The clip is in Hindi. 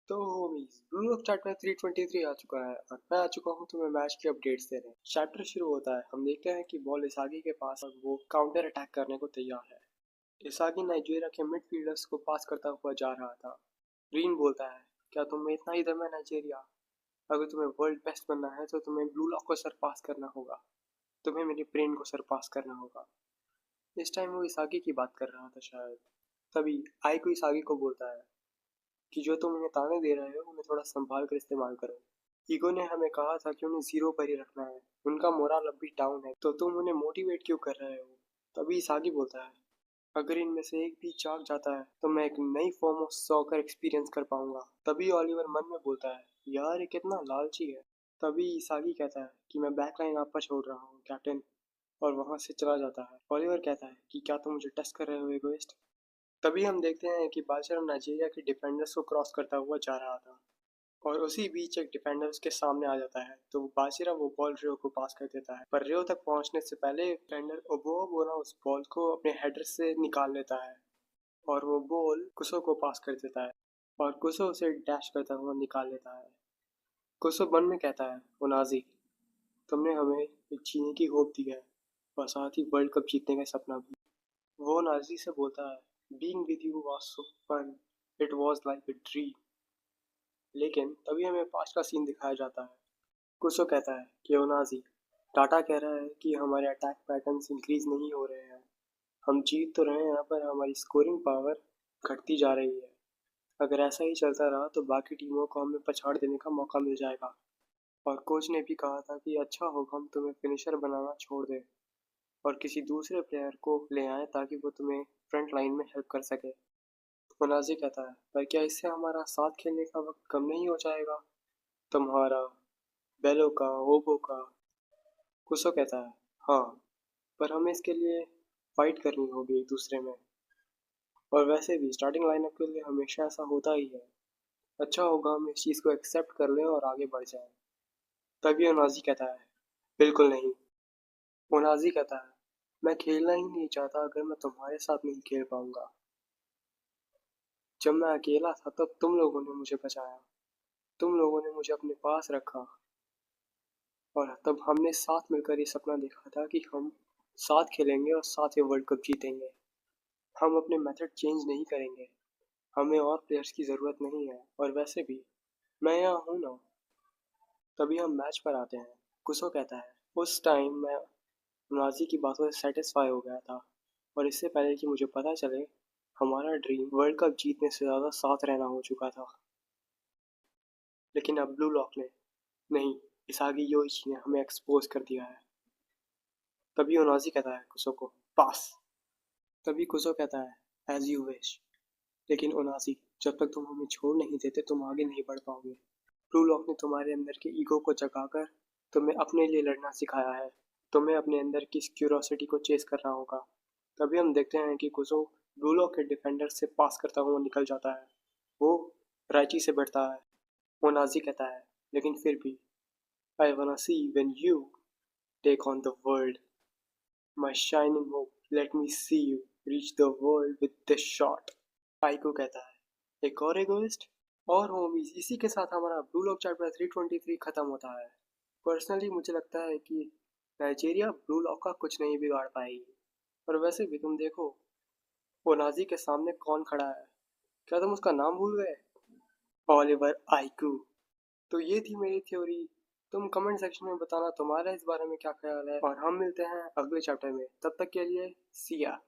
तो होमीज ब्लू लॉक चैप्टर 323 आ चुका है और मैं आ चुका हूँ तुम्हें मैच की अपडेट्स देने। चैप्टर शुरू होता है, हम देखते हैं कि बॉल इसागी के पास और वो काउंटर अटैक करने को तैयार है। इसागी नाइजीरिया के मिडफील्डर्स को पास करता हुआ जा रहा था। ग्रीन बोलता है, क्या तुम में इतना ही दम है नाइजीरिया? अगर तुम्हें वर्ल्ड बेस्ट बनना है तो तुम्हें ब्लू लॉक को सरपास करना होगा। तुम्हें मेरे ब्रेन को सरपास करना होगा। इस टाइम वो इसागी की बात कर रहा था शायद। तभी आई को इसागी को बोलता है कि जो तुम उन्हें ताने दे रहे हो उन्हें थोड़ा संभाल कर इस्तेमाल करो। ईगो ने हमें कहा था कि उन्हें जीरो पर ही रखना है। उनका मोरल अब भी डाउन है, तो तुम उन्हें मोटिवेट क्यों कर रहे हो? तभी सागी बोलता है, अगर इनमें से एक भी जाग जाता है तो मैं एक नई फॉर्म ऑफ सॉकर एक्सपीरियंस कर पाऊंगा। तभी ऑलिवर मन में बोलता है, यार ये कितना लालची है। तभी सागी कहता है कि मैं बैकलाइन आप पर छोड़ रहा हूँ कैप्टन, और वहां से चला जाता है। ऑलिवर कहता है कि क्या तुम मुझे टेस्ट कर रहे हो एगोइस्ट? तभी हम देखते हैं कि बादशाह नाइजीरिया के डिफेंडर्स को क्रॉस करता हुआ जा रहा था और उसी बीच एक डिफेंडर उसके सामने आ जाता है, तो बादशाह वो बॉल रियो को पास कर देता है। पर रियो तक पहुंचने से पहले डिफेंडर ओबोना उस बॉल को अपने हेडर से निकाल लेता है और वो बॉल कुसो को पास कर देता है और कुसो उसे डैश करता हुआ निकाल लेता है। कुसो मन में कहता है, ओनाजी, तुमने हमें एक जीने की होप दी है और साथ ही वर्ल्ड कप जीतने का सपना भी। वो नाजी से बोलता है, being with you was so fun, it was like a dream. लेकिन तभी हमें पास्ट का सीन दिखाया जाता है। कुसो कहता है कि ओनाजी, टाटा कह रहा है कि हमारे अटैक पैटर्न्स इंक्रीज नहीं हो रहे हैं। हम जीत तो रहे हैं पर हमारी स्कोरिंग पावर घटती जा रही है। अगर ऐसा ही चलता रहा तो बाकी टीमों को हमें पछाड़ देने का मौका मिल जाएगा। और कोच ने भी कहा था कि अच्छा होगा हम तुम्हें फिनिशर बनाना छोड़ दें और किसी दूसरे प्लेयर को ले आए ताकि वो तुम्हें फ्रंट लाइन में हेल्प कर सके। मुनाजी कहता है, पर क्या इससे हमारा साथ खेलने का वक्त कम नहीं हो जाएगा? तुम्हारा, बेलो का, ओबो का। कुसो कहता है, हाँ, पर हमें इसके लिए फाइट करनी होगी एक दूसरे में। और वैसे भी स्टार्टिंग लाइनअप के लिए हमेशा ऐसा होता ही है। अच्छा होगा हम इस चीज़ को एक्सेप्ट कर लें और आगे बढ़ जाएं। तभी ओनाजी कहता है, बिल्कुल नहीं। ओनाजी कहता है, मैं खेलना ही नहीं चाहता अगर मैं तुम्हारे साथ नहीं खेल पाऊंगा। जब मैं अकेला था तब तुम लोगों ने मुझे बचाया। तुम लोगों ने मुझे अपने पास रखा और तब हमने साथ मिलकर ये सपना देखा था कि हम साथ खेलेंगे और साथ ये वर्ल्ड कप जीतेंगे। हम अपने मेथड चेंज नहीं करेंगे। हमें और प्लेयर्स की ज़रूरत नहीं है और वैसे भी मैं यहाँ हूँ ना। तभी हम मैच पर आते हैं। कुसो कहता है, उस टाइम मैं नाजी की बातों से सेटिस्फाई हो गया था और इससे पहले कि मुझे पता चले हमारा ड्रीम वर्ल्ड कप जीतने से ज़्यादा साथ रहना हो चुका था। लेकिन अब ब्लू लॉक ने नहीं, इसागी योइची ने हमें एक्सपोज कर दिया है। तभी ओनाजी कहता है कुसो को, पास। तभी कुसो कहता है, एज यू विश। लेकिन ओनाजी, जब तक तुम हमें छोड़ नहीं देते तुम आगे नहीं बढ़ पाओगे। ब्लू लॉक ने तुम्हारे अंदर के ईगो को जगाकर तुम्हें अपने लिए लड़ना सिखाया है। तुम्हें अपने अंदर की क्यूरोसिटी को चेस करना होगा। तभी हम देखते हैं कि कुसो ब्लू लॉक के डिफेंडर से पास करता हुआ निकल जाता है। वो राइची से बढ़ता है। ओनाजी कहता है, लेकिन फिर भी, आई wanna C when you take on the world. My shining hope, let me see you reach the world with this shot. पाइको कहता है, एक और एगोइस्ट। और होमीज, इसी के साथ हमारा ब्लू लॉक चैप्टर 323 खत्म होता है। पर्सनली मुझे लगता है कि नाइजीरिया ब्लू लॉक का कुछ नहीं बिगाड़ पाएगी। और वैसे भी तुम देखो, ओनाजी के सामने कौन खड़ा है? क्या तुम उसका नाम भूल गए? ओलिवर आइकू। तो ये थी मेरी थ्योरी। तुम कमेंट सेक्शन में बताना तुम्हारा इस बारे में क्या ख्याल है और हम मिलते हैं अगले चैप्टर में। तब तक के लिए सिया।